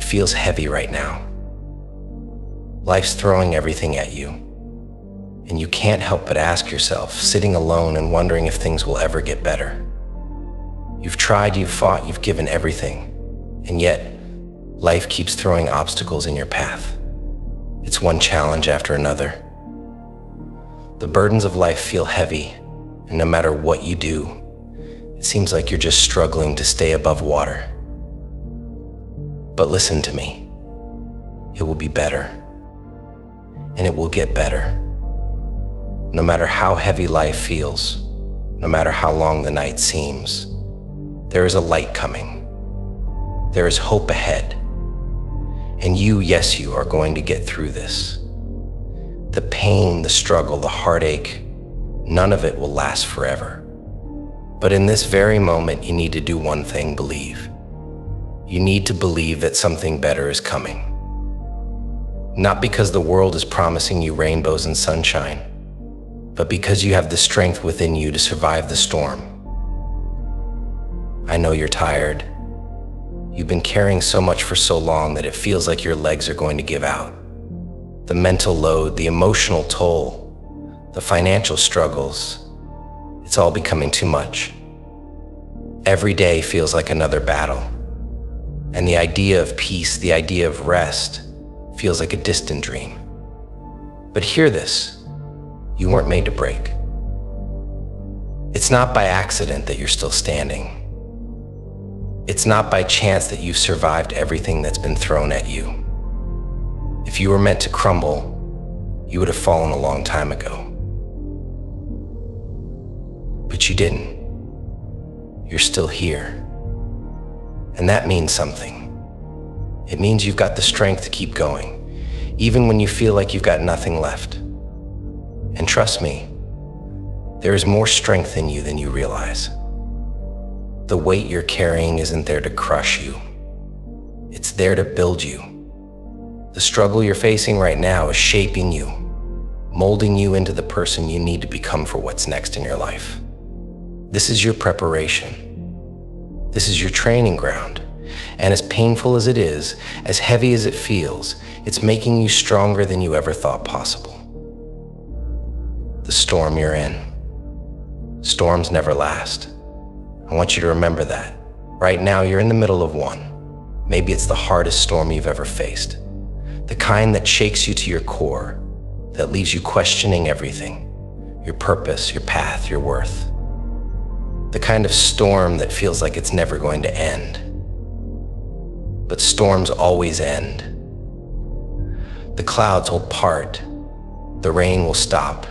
feels heavy right now. Life's throwing everything at you, and you can't help but ask yourself, sitting alone and wondering if things will ever get better. You've tried, you've fought, you've given everything, and yet life keeps throwing obstacles in your path. It's one challenge after another. The burdens of life feel heavy, and no matter what you do, it seems like you're just struggling to stay above water. But listen to me. It will be better. And it will get better. No matter how heavy life feels, no matter how long the night seems, there is a light coming. There is hope ahead. And you, yes, you are going to get through this. The pain, the struggle, the heartache, none of it will last forever. But in this very moment, you need to do one thing: believe. You need to believe that something better is coming. Not because the world is promising you rainbows and sunshine, but because you have the strength within you to survive the storm. I know you're tired. You've been carrying so much for so long that it feels like your legs are going to give out. The mental load, the emotional toll, the financial struggles, it's all becoming too much. Every day feels like another battle. And the idea of peace, the idea of rest, feels like a distant dream. But hear this, you weren't made to break. It's not by accident that you're still standing. It's not by chance that you've survived everything that's been thrown at you. If you were meant to crumble, you would have fallen a long time ago. But you didn't. You're still here. And that means something. It means you've got the strength to keep going, even when you feel like you've got nothing left. And trust me, there is more strength in you than you realize. The weight you're carrying isn't there to crush you. It's there to build you. The struggle you're facing right now is shaping you, molding you into the person you need to become for what's next in your life. This is your preparation. This is your training ground. And as painful as it is, as heavy as it feels, it's making you stronger than you ever thought possible. The storm you're in. Storms never last. I want you to remember that. Right now, you're in the middle of one. Maybe it's the hardest storm you've ever faced. The kind that shakes you to your core, that leaves you questioning everything. Your purpose, your path, your worth. The kind of storm that feels like it's never going to end. But storms always end. The clouds will part, the rain will stop,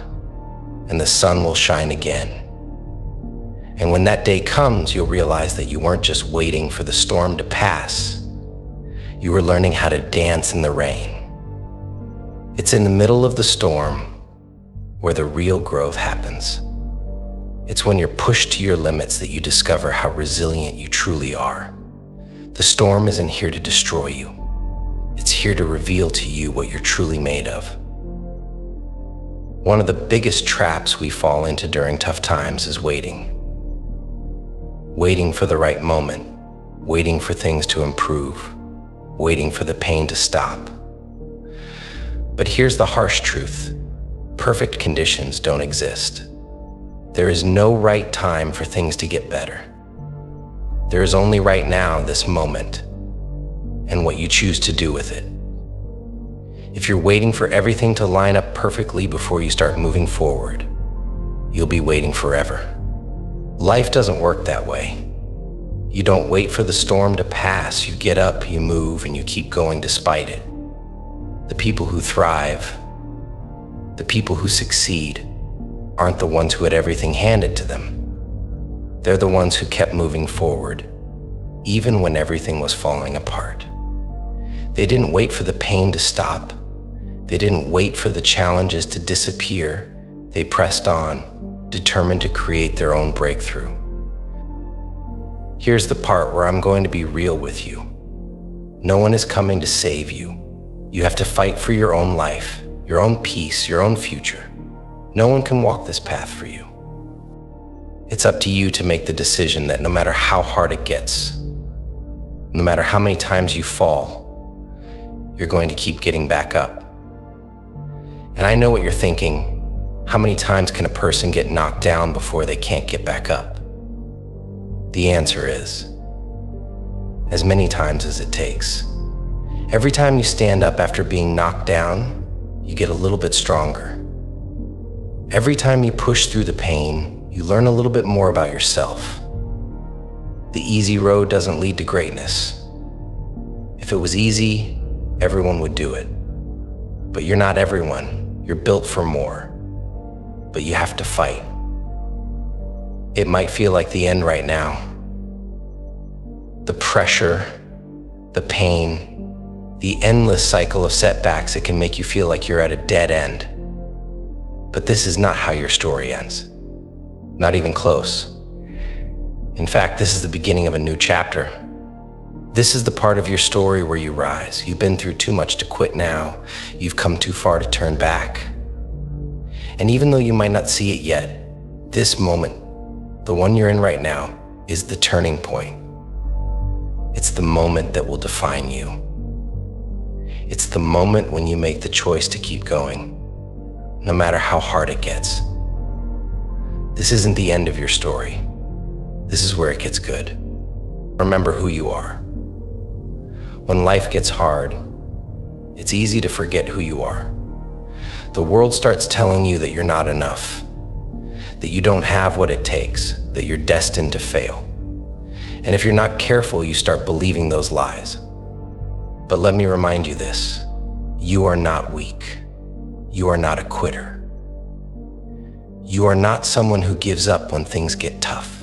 and the sun will shine again. And when that day comes, you'll realize that you weren't just waiting for the storm to pass. You were learning how to dance in the rain. It's in the middle of the storm where the real growth happens. It's when you're pushed to your limits that you discover how resilient you truly are. The storm isn't here to destroy you. It's here to reveal to you what you're truly made of. One of the biggest traps we fall into during tough times is waiting. Waiting for the right moment, waiting for things to improve, waiting for the pain to stop. But here's the harsh truth. Perfect conditions don't exist. There is no right time for things to get better. There is only right now, this moment, and what you choose to do with it. If you're waiting for everything to line up perfectly before you start moving forward, you'll be waiting forever. Life doesn't work that way. You don't wait for the storm to pass. You get up, you move, and you keep going despite it. The people who thrive, the people who succeed, aren't the ones who had everything handed to them. They're the ones who kept moving forward, even when everything was falling apart. They didn't wait for the pain to stop. They didn't wait for the challenges to disappear. They pressed on, determined to create their own breakthrough. Here's the part where I'm going to be real with you. No one is coming to save you. You have to fight for your own life, your own peace, your own future. No one can walk this path for you. It's up to you to make the decision that no matter how hard it gets, no matter how many times you fall, you're going to keep getting back up. And I know what you're thinking. How many times can a person get knocked down before they can't get back up? The answer is, as many times as it takes. Every time you stand up after being knocked down, you get a little bit stronger. Every time you push through the pain, you learn a little bit more about yourself. The easy road doesn't lead to greatness. If it was easy, everyone would do it. But you're not everyone. You're built for more. But you have to fight. It might feel like the end right now. The pressure, the pain, the endless cycle of setbacks, it can make you feel like you're at a dead end. But this is not how your story ends. Not even close. In fact, this is the beginning of a new chapter. This is the part of your story where you rise. You've been through too much to quit now. You've come too far to turn back. And even though you might not see it yet, this moment, the one you're in right now, is the turning point. It's the moment that will define you. It's the moment when you make the choice to keep going, no matter how hard it gets. This isn't the end of your story. This is where it gets good. Remember who you are. When life gets hard, it's easy to forget who you are. The world starts telling you that you're not enough, that you don't have what it takes, that you're destined to fail. And if you're not careful, you start believing those lies. But let me remind you this, you are not weak. You are not a quitter. You are not someone who gives up when things get tough.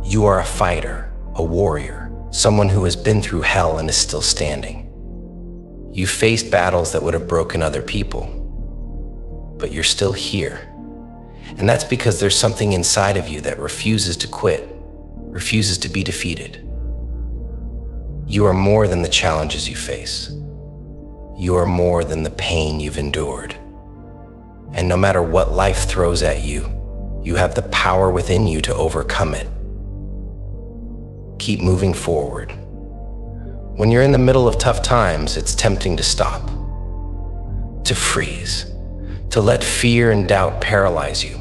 You are a fighter, a warrior, someone who has been through hell and is still standing. You faced battles that would have broken other people, but you're still here. And that's because there's something inside of you that refuses to quit, refuses to be defeated. You are more than the challenges you face. You are more than the pain you've endured. And no matter what life throws at you, you have the power within you to overcome it. Keep moving forward. When you're in the middle of tough times, it's tempting to stop, to freeze, to let fear and doubt paralyze you.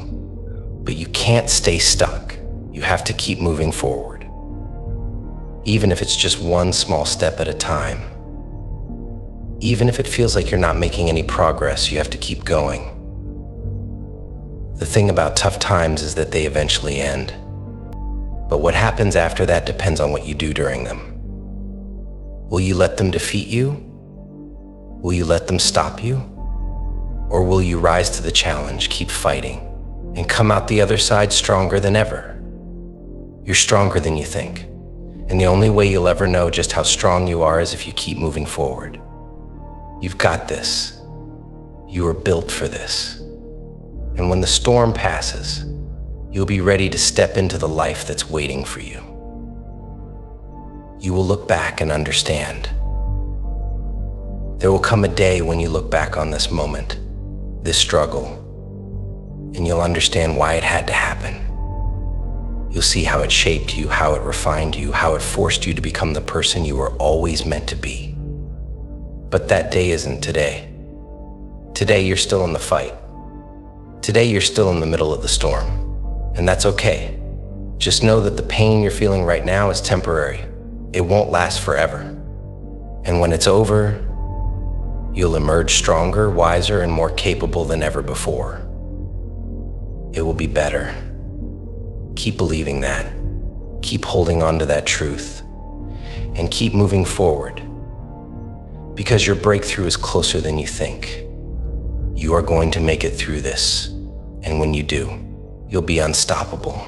But you can't stay stuck. You have to keep moving forward. Even if it's just one small step at a time. Even if it feels like you're not making any progress, you have to keep going. The thing about tough times is that they eventually end. But what happens after that depends on what you do during them. Will you let them defeat you? Will you let them stop you? Or will you rise to the challenge, keep fighting, and come out the other side stronger than ever? You're stronger than you think. And the only way you'll ever know just how strong you are is if you keep moving forward. You've got this. You are built for this. And when the storm passes, you'll be ready to step into the life that's waiting for you. You will look back and understand. There will come a day when you look back on this moment, this struggle, and you'll understand why it had to happen. You'll see how it shaped you, how it refined you, how it forced you to become the person you were always meant to be. But that day isn't today. Today you're still in the fight. Today you're still in the middle of the storm. And that's okay. Just know that the pain you're feeling right now is temporary. It won't last forever. And when it's over, you'll emerge stronger, wiser, and more capable than ever before. It will be better. Keep believing that. Keep holding on to that truth. And keep moving forward. Because your breakthrough is closer than you think. You are going to make it through this. And when you do, you'll be unstoppable.